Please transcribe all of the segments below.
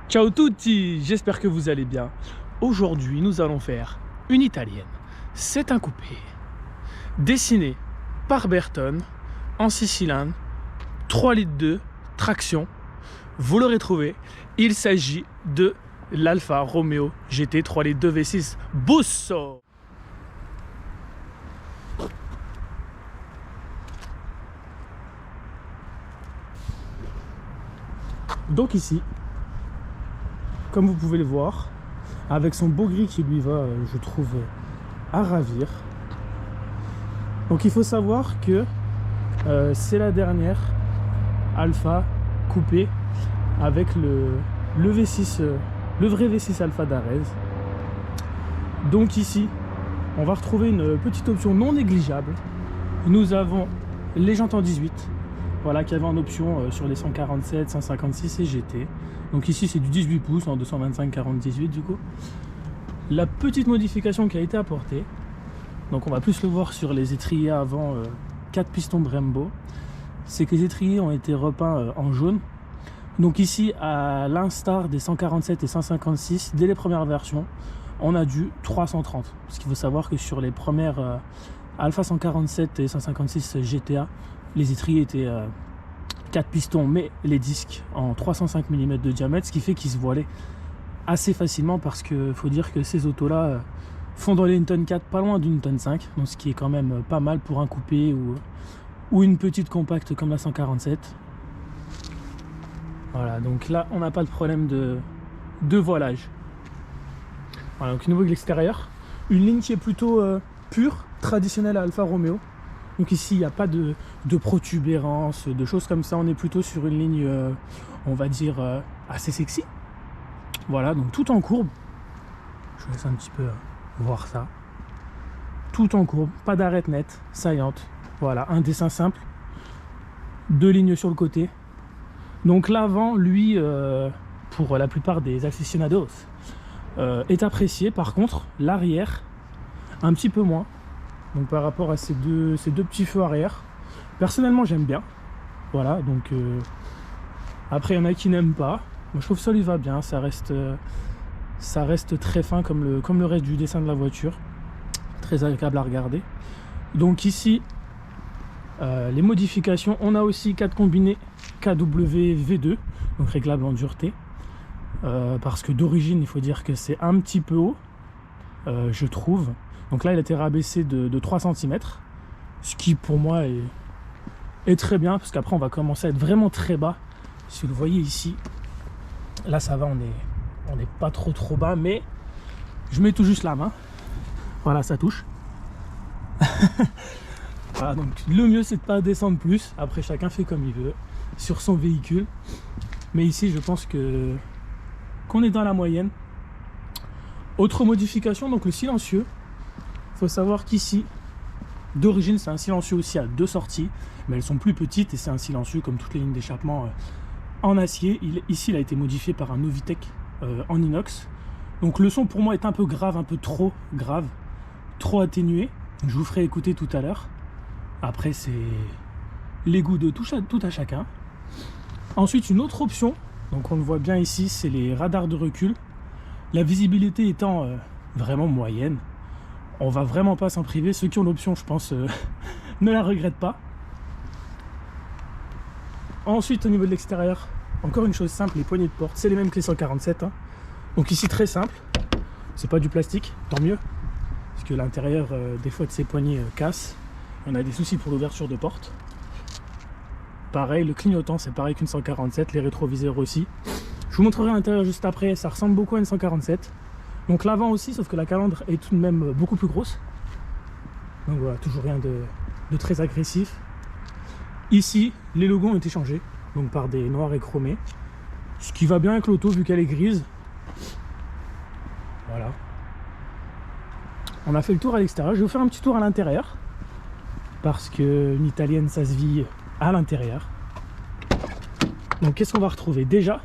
Ciao tutti, j'espère que vous allez bien. Aujourd'hui, nous allons faire une italienne. C'est un coupé dessiné par Bertone en 6 cylindres, 3 litres de traction. Vous l'aurez trouvé, il s'agit de l'Alfa Romeo GT 3 litres de V6 Busso. Donc ici, comme vous pouvez le voir, avec son beau gris qui lui va, je trouve, à ravir. Donc il faut savoir que c'est la dernière Alfa coupée avec le V6, le vrai V6 Alfa d'Arez. Donc ici, on va retrouver une petite option non négligeable. Nous avons les jantes en 18. Voilà, qui avait en option sur les 147, 156 et GT. Donc ici c'est du 18 pouces en 225 40 18 du coup. La petite modification qui a été apportée, donc on va plus le voir sur les étriers avant 4 pistons Brembo, c'est que les étriers ont été repeints en jaune. Donc ici, à l'instar des 147 et 156, dès les premières versions, on a du 330. Parce qu'il faut savoir que sur les premières Alfa 147 et 156 GTA, les étriers étaient 4 pistons, mais les disques en 305 mm de diamètre, ce qui fait qu'ils se voilaient assez facilement, parce qu'il faut dire que ces autos-là font dans les 1 tonne 4, pas loin d'une tonne 5, donc ce qui est quand même pas mal pour un coupé ou une petite compacte comme la 147. Voilà, donc là on n'a pas de problème de voilage. Voilà, donc au niveau de l'extérieur, une ligne qui est plutôt pure, traditionnelle à Alfa Romeo. Donc ici, il n'y a pas de protubérance, de choses comme ça. On est plutôt sur une ligne, on va dire, assez sexy. Voilà, donc tout en courbe. Je vous laisse un petit peu voir ça. Tout en courbe, pas d'arête nette, saillante. Voilà, un dessin simple. 2 lignes sur le côté. Donc l'avant, lui, pour la plupart des aficionados, est apprécié. Par contre, l'arrière, un petit peu moins. Donc par rapport à ces deux petits feux arrière, personnellement j'aime bien. Voilà, donc après il y en a qui n'aiment pas. Moi je trouve que ça lui va bien, ça reste très fin comme le reste du dessin de la voiture. Très agréable à regarder. Donc ici, les modifications, on a aussi 4 combinés KW-V2, donc réglable en dureté. Parce que d'origine il faut dire que c'est un petit peu haut, je trouve. Donc là, il a été rabaissé de 3 cm, ce qui pour moi est très bien, parce qu'après on va commencer à être vraiment très bas. Si vous le voyez ici, là ça va, on n'est pas trop bas, mais je mets tout juste la main. Voilà, ça touche. Voilà, donc le mieux c'est de pas descendre plus. Après chacun fait comme il veut sur son véhicule. Mais ici je pense qu'on est dans la moyenne. Autre modification, donc le silencieux. Il faut savoir qu'ici, d'origine, c'est un silencieux aussi à 2 sorties, mais elles sont plus petites et c'est un silencieux comme toutes les lignes d'échappement en acier. Ici, il a été modifié par un Novitec en inox. Donc le son pour moi est un peu grave, un peu trop grave, trop atténué. Je vous ferai écouter tout à l'heure. Après, c'est les goûts de tout à chacun. Ensuite, une autre option, donc on le voit bien ici, c'est les radars de recul. La visibilité étant vraiment moyenne. On va vraiment pas s'en priver. Ceux qui ont l'option, je pense, ne la regrettent pas. Ensuite, au niveau de l'extérieur, encore une chose simple, les poignées de porte, c'est les mêmes que les 147. Hein. Donc ici, très simple. C'est pas du plastique, tant mieux. Parce que l'intérieur, des fois, de ces poignées casse. On a des soucis pour l'ouverture de porte. Pareil, le clignotant, c'est pareil qu'une 147. Les rétroviseurs aussi. Je vous montrerai l'intérieur juste après. Ça ressemble beaucoup à une 147. Donc l'avant aussi, sauf que la calandre est tout de même beaucoup plus grosse. Donc voilà, toujours rien de très agressif. Ici, les logos ont été changés, donc par des noirs et chromés. Ce qui va bien avec l'auto vu qu'elle est grise. Voilà. On a fait le tour à l'extérieur. Je vais vous faire un petit tour à l'intérieur. Parce qu'une italienne, ça se vit à l'intérieur. Donc qu'est-ce qu'on va retrouver? Déjà,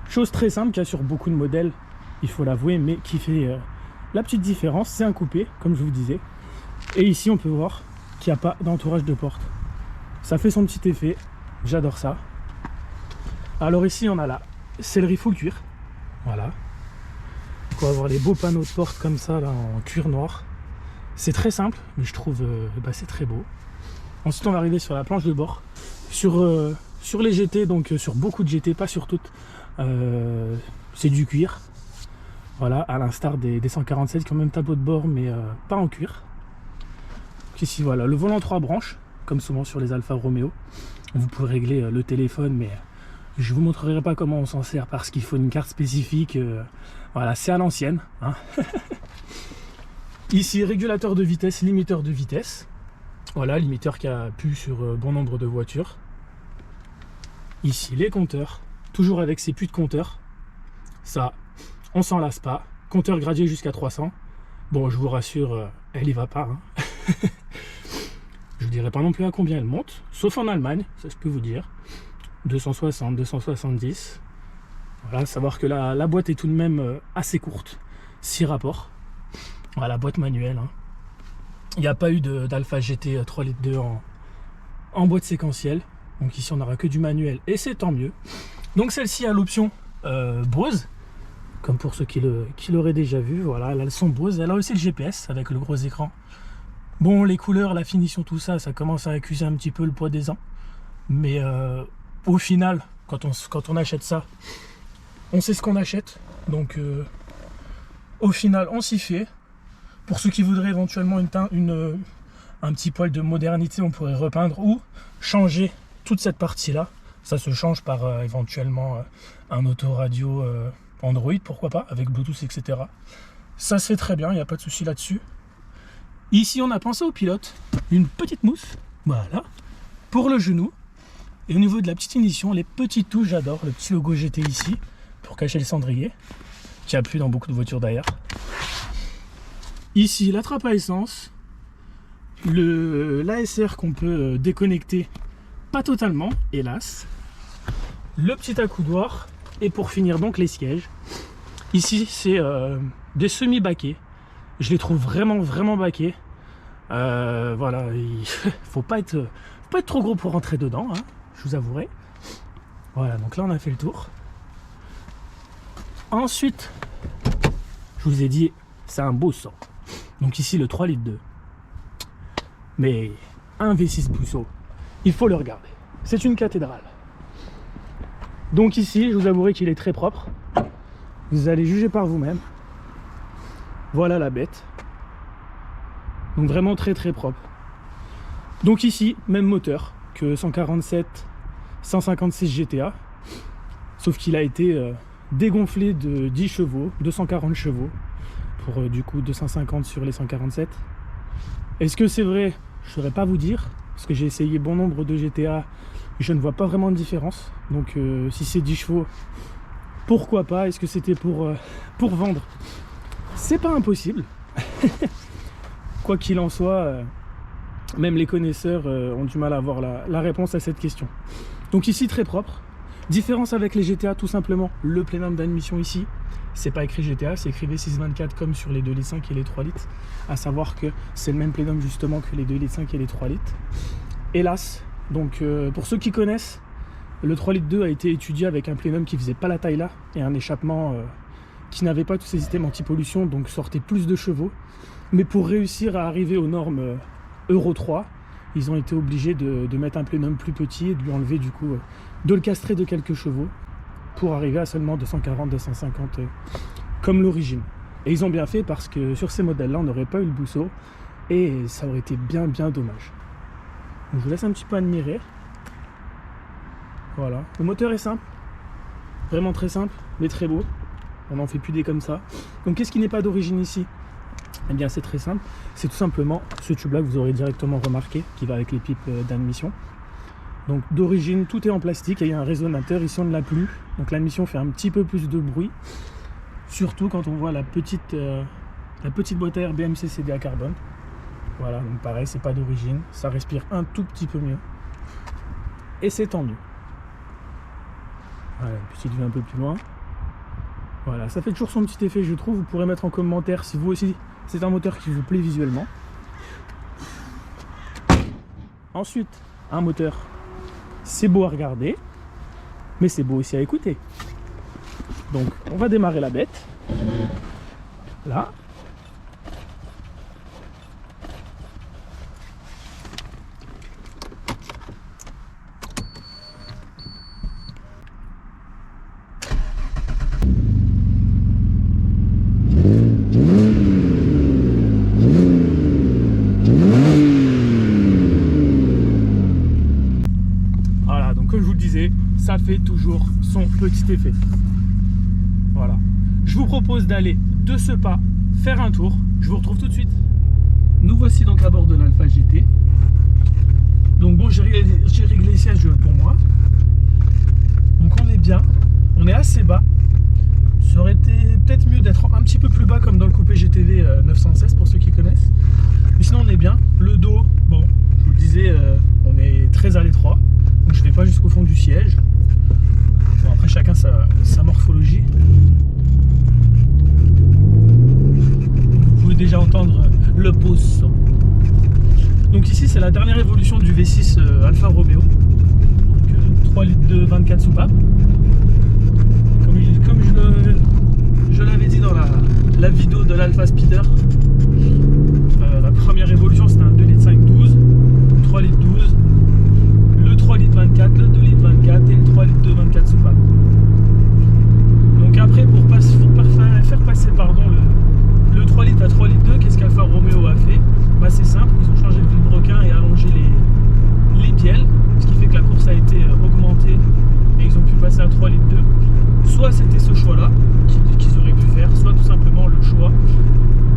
chose très simple qu'il y a sur beaucoup de modèles, il faut l'avouer, mais qui fait la petite différence, c'est un coupé, comme je vous disais. Et ici, on peut voir qu'il n'y a pas d'entourage de porte. Ça fait son petit effet, j'adore ça. Alors ici, on a sellerie full cuir. Voilà. Pour avoir les beaux panneaux de porte comme ça là en cuir noir. C'est très simple, mais je trouve c'est très beau. Ensuite on va arriver sur la planche de bord. Sur les GT, donc sur beaucoup de GT, pas sur toutes, c'est du cuir. Voilà, à l'instar des 147 qui ont même tableau de bord, mais pas en cuir. Donc ici voilà, le volant 3 branches, comme souvent sur les Alfa Romeo. Vous pouvez régler le téléphone, mais je vous montrerai pas comment on s'en sert parce qu'il faut une carte spécifique. Voilà, c'est à l'ancienne. Hein. Ici, régulateur de vitesse, limiteur de vitesse. Voilà, limiteur qui a pu sur bon nombre de voitures. Ici, les compteurs, toujours avec ces puits de compteurs. Ça, on s'en lasse pas. Compteur gradué jusqu'à 300. Bon, je vous rassure, elle y va pas. Hein. Je ne dirais pas non plus à combien elle monte, sauf en Allemagne, ça je peux vous dire. 260, 270. Voilà, savoir que la boîte est tout de même assez courte. 6 rapports. Voilà, boîte manuelle. Hein. Il n'y a pas eu d'Alfa GT 3 litres 2 en boîte séquentielle. Donc ici on n'aura que du manuel et c'est tant mieux. Donc celle-ci a l'option Bose, comme pour ceux qui l'auraient déjà vu. Voilà, elle a le son Bose. Elle a aussi le GPS avec le gros écran. Bon, les couleurs, la finition, tout ça, ça commence à accuser un petit peu le poids des ans. Mais au final, quand on achète ça, on sait ce qu'on achète. Donc au final, on s'y fait. Pour ceux qui voudraient éventuellement un petit poil de modernité, on pourrait repeindre ou changer toute cette partie-là. Ça se change par éventuellement un autoradio Android, pourquoi pas, avec Bluetooth, etc. Ça se fait très bien, il n'y a pas de souci là-dessus. Ici, on a pensé au pilote, une petite mousse, voilà, pour le genou. Et au niveau de la petite ignition, les petites touches, j'adore, le petit logo GT ici, pour cacher le cendrier, qui a plu dans beaucoup de voitures d'ailleurs. Ici, la trappe à essence, l'ASR qu'on peut déconnecter, pas totalement, hélas. Le petit accoudoir, et pour finir donc les sièges. Ici, c'est des semi-baquets. Je les trouve vraiment baquets. Voilà, il faut pas être trop gros pour rentrer dedans, hein, je vous avouerai. Voilà, donc là on a fait le tour. Ensuite, je vous ai dit, c'est un beau sang. Donc ici le 3 litres 2. Mais un V6 Pusso, il faut le regarder. C'est une cathédrale. Donc ici, je vous avouerai qu'il est très propre. Vous allez juger par vous-même. Voilà la bête. Donc vraiment très propre. Donc ici, même moteur que 147 156 GTA. Sauf qu'il a été dégonflé de 10 chevaux, 240 chevaux. Pour du coup 250 sur les 147. Est-ce que c'est vrai? Je ne saurais pas vous dire. Parce que j'ai essayé bon nombre de GTA. Je ne vois pas vraiment de différence. Donc si c'est 10 chevaux, pourquoi pas? Est-ce que c'était pour vendre? C'est pas impossible. Quoi qu'il en soit, même les connaisseurs ont du mal à avoir la réponse à cette question. Donc ici très propre. Différence avec les GTA, tout simplement, le plénum d'admission ici, c'est pas écrit GTA, c'est écrit V624 comme sur les 2,5 litres et les 3 litres. À savoir que c'est le même plénum justement que les 2,5 litres et les 3 litres. Hélas, donc pour ceux qui connaissent, le 3 litres 2 a été étudié avec un plénum qui faisait pas la taille là et un échappement qui n'avait pas tous ces systèmes anti-pollution, donc sortait plus de chevaux. Mais pour réussir à arriver aux normes Euro 3, ils ont été obligés de mettre un plénum plus petit et de lui enlever du coup, de le castrer de quelques chevaux pour arriver à seulement 240, 250 comme l'origine. Et ils ont bien fait parce que sur ces modèles-là, on n'aurait pas eu le Busso et ça aurait été bien dommage. Donc, je vous laisse un petit peu admirer. Voilà, le moteur est simple, vraiment très simple, mais très beau. On n'en fait plus des comme ça. Donc qu'est-ce qui n'est pas d'origine ici? Eh bien c'est très simple, c'est tout simplement ce tube là que vous aurez directement remarqué, qui va avec les pipes d'admission. Donc d'origine tout est en plastique et il y a un résonateur, ici on ne l'a plus. Donc l'admission fait un petit peu plus de bruit, surtout quand on voit la petite boîte à air BMC CDA carbone. Voilà, donc pareil, c'est pas d'origine, ça respire un tout petit peu mieux. Et c'est tant mieux. Voilà, une petite vue un peu plus loin. Voilà, ça fait toujours son petit effet, je trouve. Vous pourrez mettre en commentaire si vous aussi c'est un moteur qui vous plaît visuellement. Ensuite, un moteur, c'est beau à regarder, mais c'est beau aussi à écouter. Donc on va démarrer la bête. Là. Voilà, donc comme je vous le disais, ça fait toujours son petit effet. Voilà. Je vous propose d'aller de ce pas faire un tour. Je vous retrouve tout de suite. Nous voici donc à bord de l'Alfa GT. Donc bon, j'ai réglé les sièges pour moi. Donc on est bien. On est assez bas. Ça aurait été peut-être mieux d'être un petit peu plus bas comme dans le coupé GTV 916 pour ceux qui connaissent. Mais sinon on est bien. Le dos, bon, je vous le disais, on est très à l'étroit. Donc je ne vais pas jusqu'au fond du siège. Bon, après chacun sa morphologie. Vous pouvez déjà entendre le pause son. Donc ici c'est la dernière évolution du V6 Alfa Romeo. Donc 3 litres de 24 soupapes. Comme je l'avais dit dans la vidéo de l'Alfa Speeder, la première évolution c'était un 2 litres 5 12, 3 litres 12, le 3 litres 24, le 2 litres 24 et le 3 litres de 24 soupapes. Donc après pour faire passer le 3 litres à 3 litres 2, qu'est-ce qu'Alfa Romeo a fait? Bah, c'est simple, ils ont changé le vilebrequin et allongé les bielles, ce qui fait que la course a été augmentée et ils ont pu passer à 3 litres 2. Soit c'était ce choix-là qu'ils auraient pu faire, soit tout simplement le choix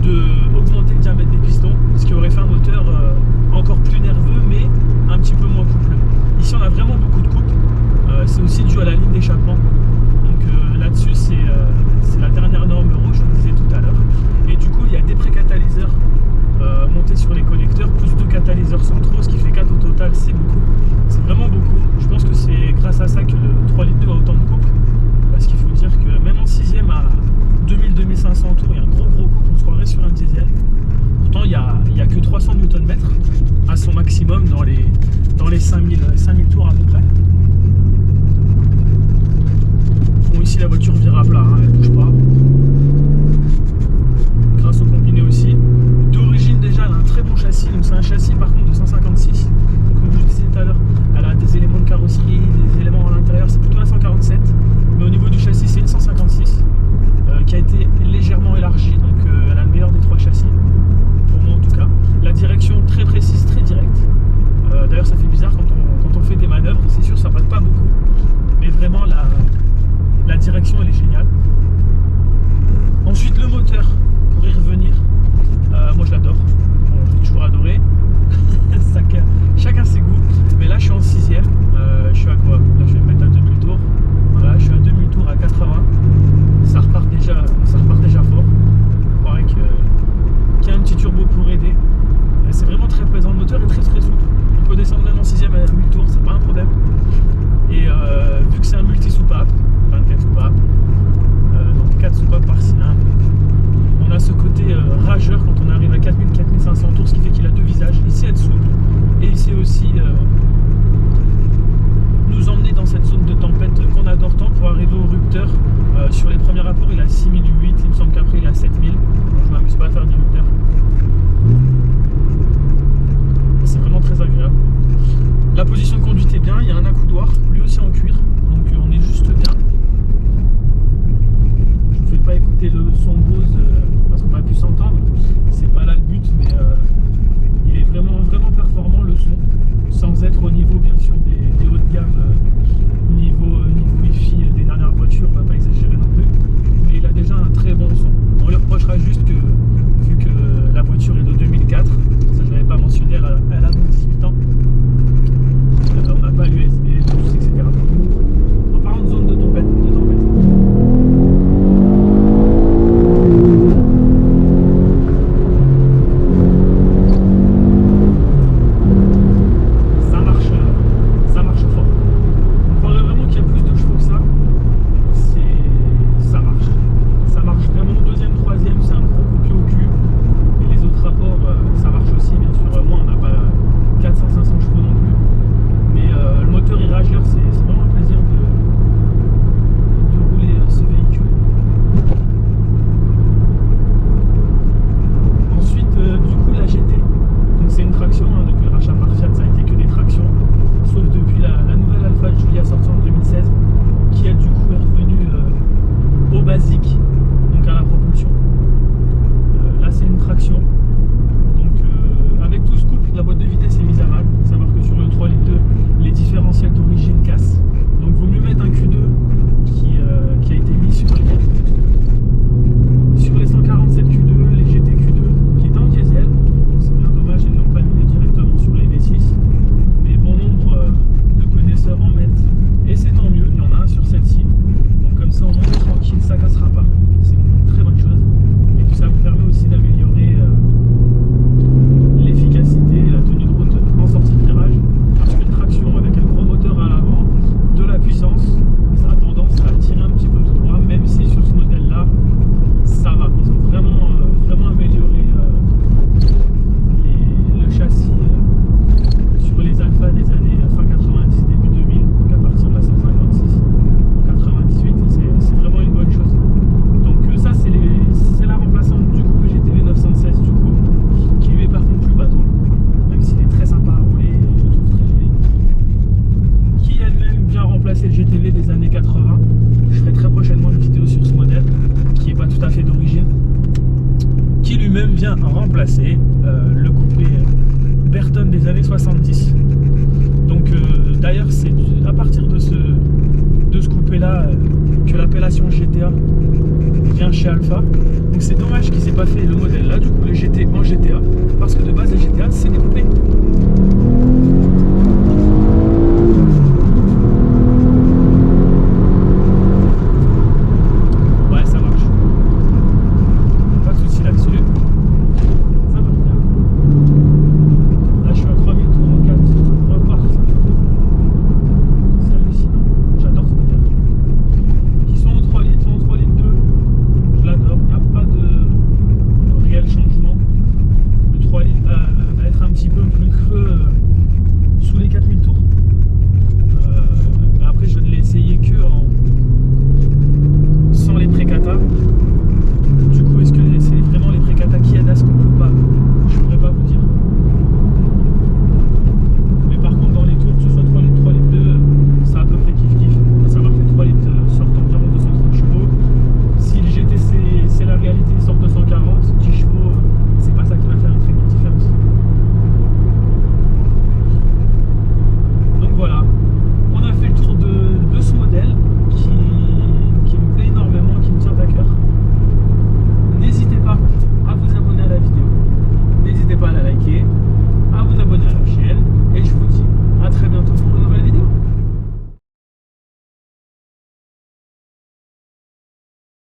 d'augmenter le diamètre des pistons, ce qui aurait fait un moteur encore plus nerveux mais un petit peu moins coupleux. Ici on a vraiment beaucoup de couple, c'est aussi dû à la ligne d'échappement. Donc là-dessus c'est la dernière norme Euro, je vous le disais tout à l'heure. Et du coup il y a des précatalyseurs montés sur les connecteurs, plus 2 catalyseurs centraux, ce qui fait 4 au total, c'est beaucoup. C'est vraiment beaucoup. Je pense que c'est grâce à ça que le 3 litres 2 a autant de couple. Parce qu'il faut dire que même en 6ème à 2000-2500 tours, il y a un gros couple, on se croirait sur un diesel. Pourtant il n'y a que 300 Nm à son maximum dans les 5000 tours à peu près. Bon, ici la voiture vire à plat, hein, elle ne bouge pas. Grâce au combiné aussi. D'origine déjà elle a un très bon châssis, donc c'est un châssis par contre de 156. Donc comme je disais tout à l'heure, elle a des éléments de carrosserie, des éléments à l'intérieur, c'est plutôt la 147. Mais au niveau du châssis c'est une 156 qui a été légèrement élargie, donc elle a le meilleur des 3 châssis, pour moi en tout cas. La direction très précise, très directe. D'ailleurs ça fait bizarre quand on fait des manœuvres, c'est sûr ça passe pas beaucoup. Mais vraiment la direction elle est géniale. Ensuite le moteur, pour y revenir, moi je l'adore, bon, je l'ai toujours adoré. Chacun ses goûts, mais là je vient remplacer le coupé Burton des années 70. Donc d'ailleurs c'est à partir de ce coupé là que l'appellation GTA vient chez Alfa. Donc c'est dommage qu'ils n'aient pas fait le modèle là, du coup les GT en GTA, parce que de base les GTA c'est des coupés.